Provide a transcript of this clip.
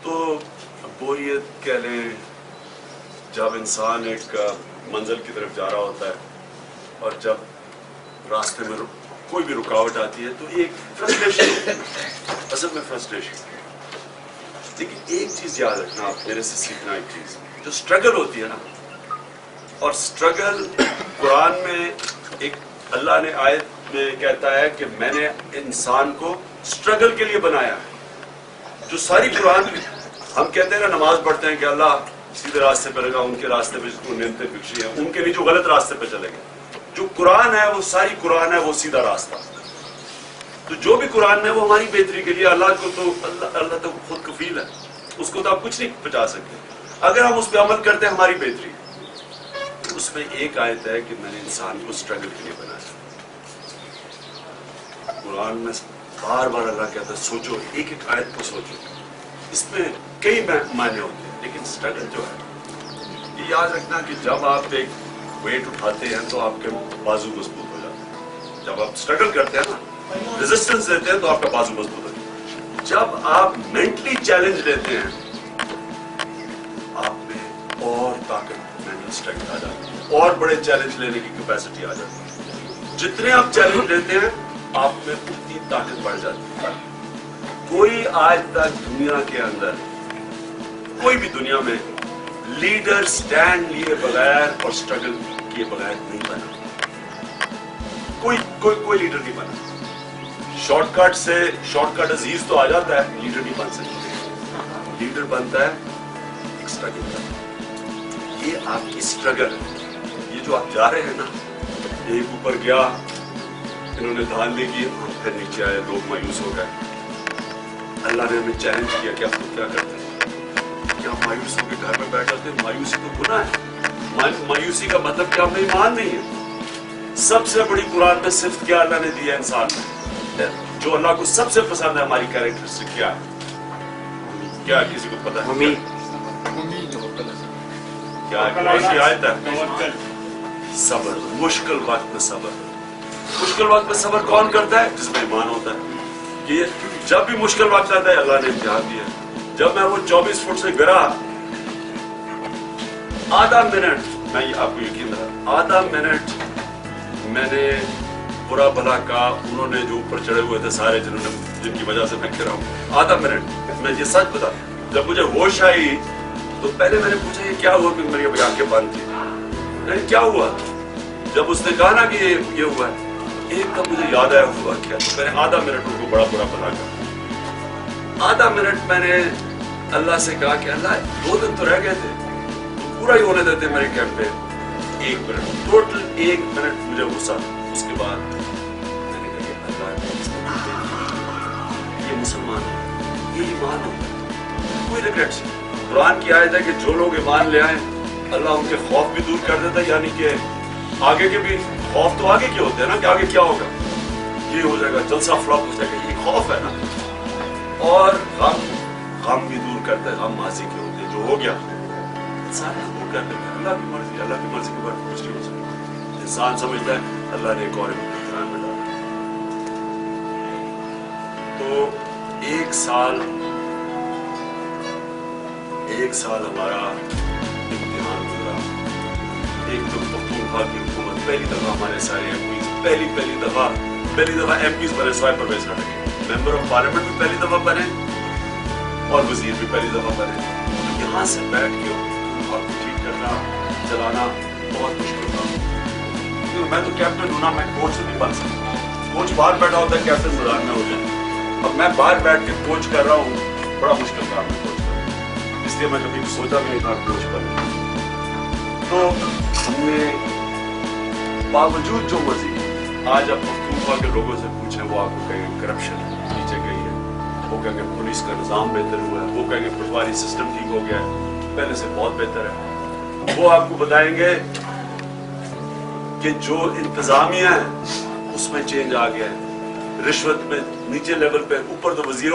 تو بوریت کہہ لیں، جب انسان ایک منزل کی طرف جا رہا ہوتا ہے اور جب راستے میں کوئی بھی رکاوٹ آتی ہے تو ایک فرسٹریشن ہوتی ہے، اصل میں فرسٹریشن. لیکن ایک چیز یاد رکھنا، آپ میرے سے سیکھنا ایک چیز، جو اسٹرگل ہوتی ہے نا، اور اسٹرگل قرآن میں ایک اللہ نے آیت میں کہتا ہے کہ میں نے انسان کو اسٹرگل کے لیے بنایا ہے. جو ساری قرآن ہم کہتے ہیں نا، نماز پڑھتے ہیں کہ اللہ سیدھے راستے پہ لگا، ان کے راستے پہ جس کو نعمتیں بخشی ہیں ان کے لیے جو غلط راستے پہ چلے گئے. جو قرآن ہے وہ ساری قرآن ہے وہ سیدھا راستہ. تو جو بھی قرآن میں وہ ہماری بہتری کے لیے. اللہ کو تو اللہ تو خود کفیل ہے، اس کو تو آپ کچھ نہیں بچا سکتے. اگر ہم اس پہ عمل کرتے ہیں ہماری بہتری. اس میں ایک آیت ہے کہ میں نے انسان کو اسٹرگل کے لیے بنایا. قرآن میں بار بار اللہ کہتا ہے سوچو، ایک ایک آیت کو سوچو. اس میں کئی معنی ہوتے ہیں، لیکن اسٹرگل جو ہے یہ یاد رکھنا کہ جب آپ ایک ویٹ اٹھاتے ہیں تو آپ کے بازو مضبوط ہو جاتے ہیں. جب آپ اسٹرگل کرتے ہیں نا، ریزسٹنس دیتے ہیں تو آپ کا بازو مضبوط ہو جاتا ہے. جب آپ مینٹلی چیلنج لیتے ہیں آپ میں اور طاقت، مینٹل اسٹرینتھ آ جاتی ہے، اور بڑے چیلنج لینے کی کیپیسٹی آ جاتی ہے. جتنے آپ چیلنج لیتے ہیں آپ میں اتنی طاقت بڑھ جاتی ہے. کوئی آج تک دنیا کے اندر، کوئی بھی دنیا میں لیڈر سٹینڈ لیے بغیر اور اسٹرگل کیے بغیر نہیں بنا. کوئی لیڈر نہیں بنا. شارٹ کٹ سے، شارٹ کٹ عزیز تو آ جاتا ہے، لیڈر نہیں بن سکتا. لیڈر بنتا ہے ایک اسٹرگل کا. یہ آپ کی اسٹرگل ہے. یہ جو آپ جا رہے ہیں نا، ایک اوپر گیا، انہوں نے دھاندلی کی، پھر نیچے آئے، لوگ مایوس ہو گئے. اللہ نے ہمیں چیلنج کیا کہ آپ کیا کرتے ہیں؟ کیا مایوس ہو کے گھر میں بیٹھ جاتے ہیں؟ مایوسی تو گناہ ہے. مایوسی کا مطلب کہ آپ میں ایمان نہیں ہے. سب سے بڑی قرآن میں صفت کیا اللہ نے دی ہے انسان میں، جو اللہ کو سب سے پسند ہے ہماری کیریکٹرسٹک کیا ہے؟ کیا کسی کو پتا ہے؟ کیا ایسی آیت ہے؟ صبر. مشکل وقت میں صبر. مشکل وقت میں صبر کون کرتا ہے؟ جس میں ایمان ہوتا ہے. یہ جب بھی مشکل وقت آتا ہے اللہ نے امتحان دیا. جب میں وہ 24 فٹ سے گرا، آدھا منٹ، میں آپ کو یقین رہا، آدھا منٹ میں نے برا بھلا کہا. انہوں نے جو اوپر چڑھے ہوئے تھے سارے، جن کی وجہ سے میں گرا ہوں، آدھا منٹ میں یہ سچ بتا. جب مجھے ہوش آئی تو پہلے میں نے پوچھا یہ کیا ہوا کہ میری آنکھیں بند تھی. کیا ہوا؟ جب اس نے کہا نا کہ یہ ہوا ہے، ایک دم مجھے یاد آیا ہوا کیا. تو میں نے آدھا منٹ ان کو بڑا برا بھلا کہا. آدھا منٹ میں نے اللہ سے کہا کہ اللہ 2 دن تو رہ گئے تھے، تو پورا ہی ہونے دیتے میرے کیمپ پہ. 1 منٹ، ٹوٹل 1 منٹ مجھے غصہ. اس کے بعد میں نے کہا کہ اللہ یہ مسلمان ہے، یہ ایمان ہوتا ہے، کوئی ریگریٹس. قرآن کی آیت ہے کہ جو لوگ ایمان لے آئیں اللہ ان کے خوف بھی دور کر دیتا ہے. یعنی کہ آگے کے بھی خوف تو آگے کے ہوتے ہیں نا، کہ آگے کیا ہوگا، یہ ہو جائے گا، جلسہ فلاپ ہو جائے گا، یہ خوف ہے نا. اور غم بھی دور کرتا ہے. غم ماضی کے ہوتے ہیں، جو ہو گیا انسان وہ کر لیتا ہے. اللہ کی مرضی کے بعد کچھ نہیں ہو سکتا. انسان سمجھتا ہے اللہ نے ایک اور امتحان میں ڈالا. تو 1 سال ہمارا امتحان گزرا. ایک تو پختونخوا کی حکومت، پہلی دفعہ ہمارے سارے ایم پیز، پہلی دفعہ ایم پیز بنے، سوائے پرویز رہے. ممبر آف پارلیمنٹ بھی پہلی دفعہ بنے اور وزیر بھی پہلی دفعہ بنے. یہاں سے بیٹھ کے حکومت کو ٹھیک کرنا، چلانا بہت مشکل تھا. میں تو کیپٹن ہوں نا، میں کوچ نہیں بن سکتا. کوچ باہر بیٹھا ہوتا ہے، کیپٹن میدان میں ہو جائے. اب میں باہر بیٹھ کے کوچ کر رہا ہوں، بڑا مشکل کام ہے کوچ کرنا. اس لیے میں کبھی سوچا بھی نہیں تھا کوچ بننا. تو ہم نے باوجود جو مرضی، آج آپ پختونخوا کے لوگوں سے پوچھیں وہ آپ کو کہیں گے کرپشن نیچے گئی ہے، وہ کہیں گے پولیس کا نظام بہتر ہوا ہے، وہ کہیں گے پٹواری سسٹم ٹھیک ہو گیا ہے، پہلے سے بہت بہتر ہے. وہ آپ کو بتائیں گے کہ جو انتظامیہ ہے اس میں چینج آ گیا ہے. رشوت میں نیچے لیول پہ، اوپر تو وزیروں